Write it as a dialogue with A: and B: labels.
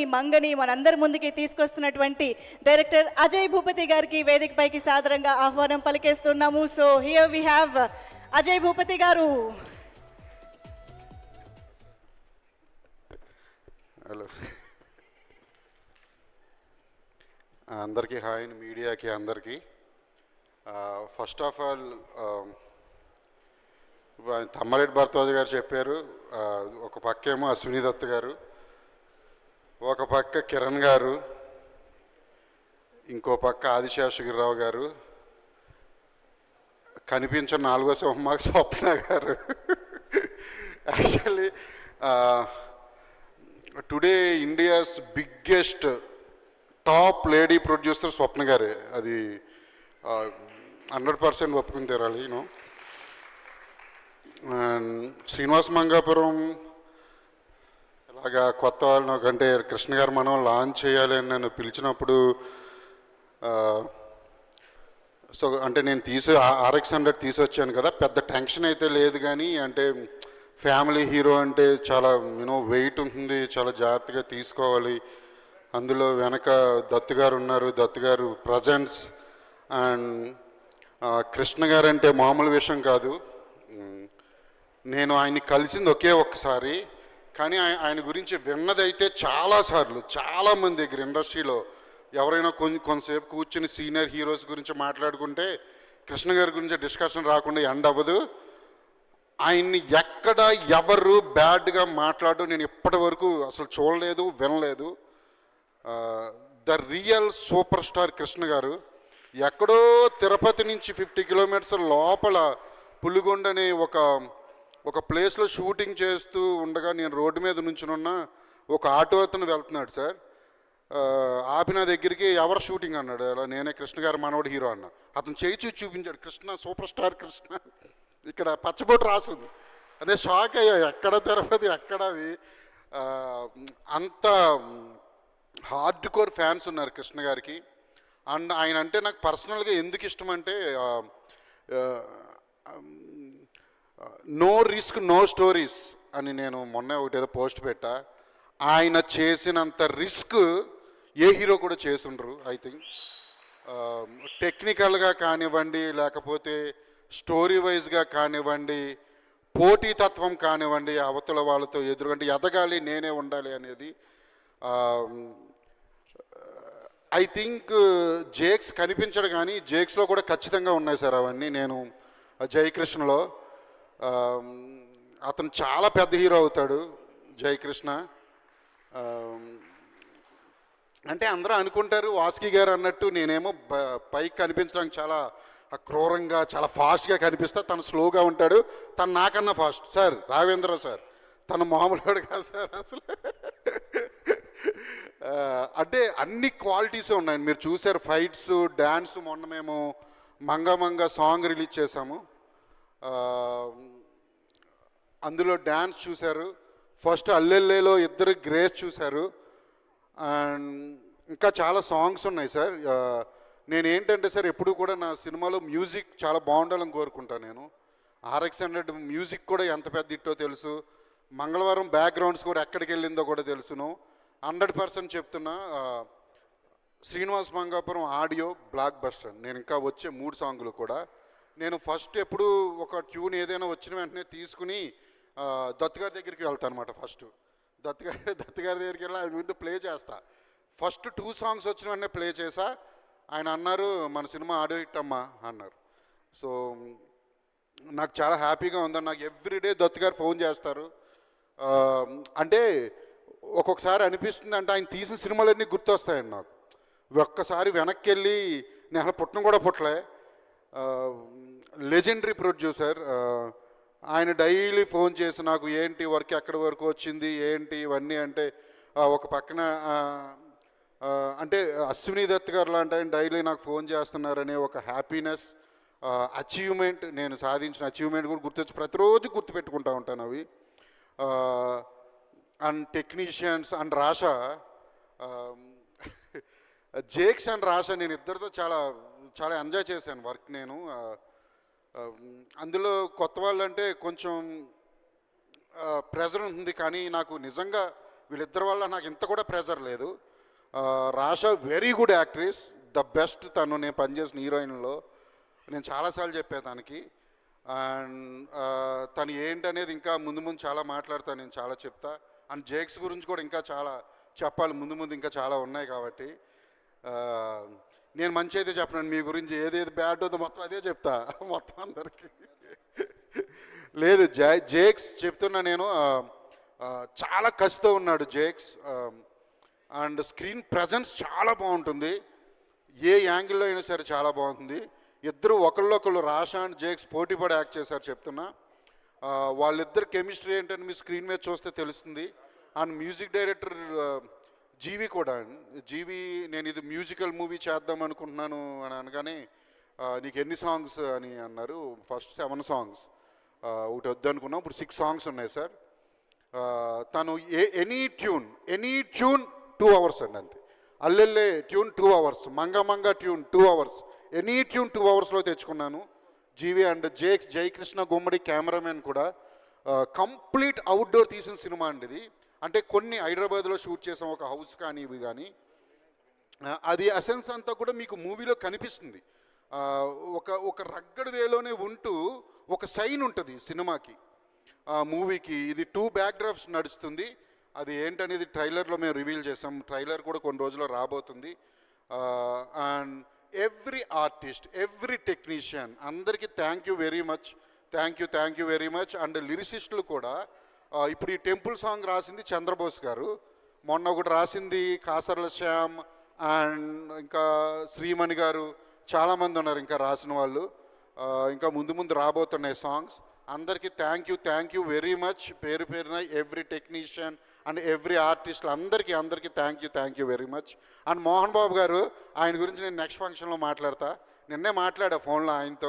A: ఈ మంగని మనందరి ముందుకి తీసుకొస్తున్నటువంటి డైరెక్టర్ అజయ్ భూపతి గారికి వేదికపైకి సాదరంగా ఆహ్వానం పలికేస్తున్నాము. So here we have Ajay Bhupathi గారు.
B: హలో, అందరికీ హాయ్, మీడియాకి అందరికీ. First of all Tammareddy Bharadwaj గారు చెప్పారు, ఒక పక్కేమో అశ్విని దత్ గారు, ఒక పక్క కిరణ్ గారు, ఇంకో పక్క ఆదిశేషగిరిరావు గారు, కనిపించిన నాలుగో సింహమాకు స్వప్న గారు. Actually today India's biggest top lady producer Swapna గారే. అది 100% ఒప్పుకుని తీరాలి. యూనో, శ్రీనివాస్ మంగాపురం ఇలాగా కొత్త వాళ్ళను అంటే కృష్ణ గారు మనం లాంచ్ చేయాలి అని నన్ను పిలిచినప్పుడు, సో అంటే నేను RX100 తీసుకొచ్చాను కదా, పెద్ద టెన్షన్ అయితే లేదు. కానీ అంటే ఫ్యామిలీ హీరో అంటే చాలా వెయిట్ ఉంటుంది, చాలా జాగ్రత్తగా తీసుకోవాలి. అందులో వెనక దత్తు గారు ఉన్నారు, దత్తు గారు ప్రజెన్స్. అండ్ కృష్ణ గారు అంటే మామూలు విషయం కాదు. నేను ఆయన్ని కలిసింది ఒక్కసారి, కానీ ఆయన గురించి విన్నదైతే చాలాసార్లు చాలామంది దగ్గర ఇండస్ట్రీలో ఎవరైనా కొంతసేపు కూర్చుని సీనియర్ హీరోస్ గురించి మాట్లాడుకుంటే కృష్ణ గారి గురించి డిస్కషన్ రాకుండా ఎండ్ అవ్వదు. ఆయన్ని ఎక్కడ ఎవరు బ్యాడ్గా మాట్లాడడం నేను ఇప్పటి వరకు అసలు చూడలేదు, వినలేదు. The real super star Krishna గారు. ఎక్కడో తిరుపతి నుంచి 50 కిలోమీటర్స్ లోపల పులిగొండ అనే ఒక ప్లేస్లో షూటింగ్ చేస్తూ ఉండగా నేను రోడ్డు మీద నుంచునున్న ఒక ఆటో అతను వెళ్తున్నాడు సార్. ఆపి నా దగ్గరికి ఎవరు షూటింగ్ అన్నాడు. అలా నేనే కృష్ణ గారు మనోడు హీరో అన్న. అతను చేయి చూపించాడు, కృష్ణ సూపర్ స్టార్ కృష్ణ, ఇక్కడ పచ్చబొట్టు రాసుంది అనే షాక్ అయ్యా. ఎక్కడ తిరుపతి, ఎక్కడ అది. అంత హార్డ్ కోర్ ఫ్యాన్స్ ఉన్నారు కృష్ణ గారికి. అండ్ ఆయన అంటే నాకు పర్సనల్గా ఎందుకు ఇష్టం అంటే, నో రిస్క్ నో స్టోరీస్ అని నేను మొన్న ఒకటేదో పోస్ట్ పెట్టా. ఆయన చేసినంత రిస్క్ ఏ హీరో కూడా చేసుండ్రు. ఐ థింక్ టెక్నికల్గా కానివ్వండి, లేకపోతే స్టోరీ వైజ్గా కానివ్వండి, పోటీతత్వం కానివ్వండి, అవతల వాళ్ళతో ఎదురుగంటే ఎదగాలి, నేనే ఉండాలి అనేది. ఐ థింక్ జేక్స్ కనిపించడు, కానీ జేక్స్లో కూడా ఖచ్చితంగా ఉన్నాయి సార్ అవన్నీ. నేను జయకృష్ణలో అతను చాలా పెద్ద హీరో అవుతాడు జయకృష్ణ. అంటే అందరూ అనుకుంటారు వాసుకి గారు అన్నట్టు నేనేమో పైకి కనిపించడానికి చాలా క్రూరంగా చాలా ఫాస్ట్గా కనిపిస్తా, తను స్లోగా ఉంటాడు. తను నాకన్నా ఫాస్ట్ సార్. రావేంద్ర సార్ తను మామూలుడు కాదు సార్ అసలు. అంటే అన్ని క్వాలిటీసే ఉన్నాయి. మీరు చూసారు ఫైట్స్, డ్యాన్స్. మొన్న మేము మంగ సాంగ్ రిలీజ్ చేశాము, అందులో డ్యాన్స్ చూశారు. ఫస్ట్ అల్లెల్లేలో ఇద్దరు గ్రేస్ చూశారు. అండ్ ఇంకా చాలా సాంగ్స్ ఉన్నాయి సార్. నేనేంటంటే సార్ ఎప్పుడు కూడా నా సినిమాలో మ్యూజిక్ చాలా బాగుండాలని కోరుకుంటాను. నేను RX100 మ్యూజిక్ కూడా ఎంత పెద్ద ఇట్టో తెలుసు, మంగళవారం బ్యాక్గ్రౌండ్స్ కూడా ఎక్కడికి వెళ్ళిందో కూడా తెలుసును. 100% చెప్తున్నా, Srinivas Mangapuram audio block buster. నేను ఇంకా వచ్చే 3 సాంగులు కూడా నేను ఫస్ట్ ఎప్పుడు ఒక ట్యూన్ ఏదైనా వచ్చిన వెంటనే తీసుకుని దత్తు గారి దగ్గరికి వెళ్తాను అనమాట. ఫస్ట్ దత్తు గారి దగ్గరికి వెళ్ళి ఆయన ముందు ప్లే చేస్తా. ఫస్ట్ 2 సాంగ్స్ వచ్చిన వెంటనే ప్లే చేసా. ఆయన అన్నారు మన సినిమా ఆడియో హిట్ అమ్మా అన్నారు. సో నాకు చాలా హ్యాపీగా ఉందని. నాకు ఎవ్రీడే దత్తు గారు ఫోన్ చేస్తారు. అంటే ఒక్కొక్కసారి అనిపిస్తుంది, అంటే ఆయన తీసిన సినిమాలన్నీ గుర్తొస్తాయండి నాకు. ఒక్కసారి వెనక్కి వెళ్ళి నేను అలా పుట్టడం కూడా పుట్టలే. లెజెండరీ ప్రొడ్యూసర్ ఆయన డైలీ ఫోన్ చేసి నాకు ఏంటి వర్క్ ఎక్కడి వరకు వచ్చింది ఏంటి ఇవన్నీ. అంటే ఒక పక్కన అంటే అశ్విని దత్ గారు లాంటి ఆయన డైలీ నాకు ఫోన్ చేస్తున్నారనే ఒక హ్యాపీనెస్, అచీవ్మెంట్, నేను సాధించిన అచీవ్మెంట్ కూడా గుర్తొచ్చి ప్రతిరోజు గుర్తుపెట్టుకుంటూ ఉంటాను అవి. And technicians and Rasha, Jakes and Rasha, నేను ఇద్దరితో చాలా చాలా ఎంజాయ్ చేశాను వర్క్. నేను అందులో కొత్త వాళ్ళు అంటే కొంచెం ప్రెజర్ ఉంటుంది, కానీ నాకు నిజంగా వీళ్ళిద్దరి వల్ల నాకు ఇంత కూడా ప్రెజర్ లేదు. Rasha very good actress, the best. తను నేను పనిచేసిన హీరోయిన్లో నేను చాలాసార్లు చెప్పాను తనకి. అండ్ తను ఏంటనేది ఇంకా ముందు ముందు చాలా మాట్లాడతాను, నేను చాలా చెప్తా. అండ్ జేక్స్ గురించి కూడా ఇంకా చాలా చెప్పాలి, ముందు ముందు ఇంకా చాలా ఉన్నాయి. కాబట్టి నేను మంచి అయితే చెప్పను, మీ గురించి ఏదేది బ్యాడ్ ఉందో మొత్తం అదే చెప్తా మొత్తం అందరికీ. లేదు జేక్స్ చెప్తున్నా నేను, చాలా కసితో ఉన్నాడు జేక్స్. అండ్ స్క్రీన్ ప్రజెన్స్ చాలా బాగుంటుంది, ఏ యాంగిల్లో అయినా సరే చాలా బాగుంటుంది. ఇద్దరు ఒకళ్ళొకళ్ళు రాషా అండ్ జేక్స్ పోటీపడి యాక్ట్ చేశారు చెప్తున్నా. వాళ్ళిద్దరు కెమిస్ట్రీ ఏంటని మీ స్క్రీన్ మీద చూస్తే తెలుస్తుంది. అండ్ మ్యూజిక్ డైరెక్టర్ జీవి కూడా. జీవి నేను ఇది మ్యూజికల్ మూవీ చేద్దాం అనుకుంటున్నాను అని అనగానే నీకు ఎన్ని సాంగ్స్ అని అన్నారు. ఫస్ట్ 7 సాంగ్స్, ఒకటి వద్దు అనుకున్నాం, ఇప్పుడు 6 సాంగ్స్ ఉన్నాయి సార్. తను ఎనీ ట్యూన్ 2 అవర్స్ అండి అంతే. అల్లెల్లే ట్యూన్ 2 అవర్స్, మంగ ట్యూన్ 2 అవర్స్, ఎనీ ట్యూన్ 2 అవర్స్లో తెచ్చుకున్నాను. జీవి అండ్ జేక్స్, జయకృష్ణ గుమ్మడి కెమెరామెన్ కూడా. కంప్లీట్ అవుట్డోర్ తీసిన సినిమా అండి ఇది. అంటే కొన్ని హైదరాబాద్లో షూట్ చేసాం, ఒక హౌస్ కానీ ఇవి కానీ. అది అసెన్స్ అంతా కూడా మీకు మూవీలో కనిపిస్తుంది. ఒక రగ్గడ్ వేలోనే ఉంటూ ఒక సైన్ ఉంటుంది సినిమాకి, మూవీకి. ఇది 2 బ్యాక్డ్రాప్స్ నడుస్తుంది. అది ఏంటనేది ట్రైలర్లో మేము రివీల్ చేసాం. ట్రైలర్ కూడా కొన్ని రోజుల్లో రాబోతుంది. And every artist, every technician, అందరికీ thank you very much. And లిరిసిస్టులు కూడా. ఇప్పుడు ఈ టెంపుల్ సాంగ్ రాసింది చంద్రబోస్ గారు, మొన్న ఒకటి రాసింది కాసర్ల శ్యామ్, అండ్ ఇంకా శ్రీమణి గారు, చాలామంది ఉన్నారు ఇంకా రాసిన వాళ్ళు. ఇంకా ముందు రాబోతున్నాయి సాంగ్స్. అందరికీ థ్యాంక్ యూ వెరీ మచ్, పేరు పేరున every technician and every artist అందరికీ thank you very much. And Mohan Babu garu, ఆయన గురించి నేను నెక్స్ట్ ఫంక్షన్లో మాట్లాడతా. నిన్నే మాట్లాడా ఫోన్లో ఆయనతో.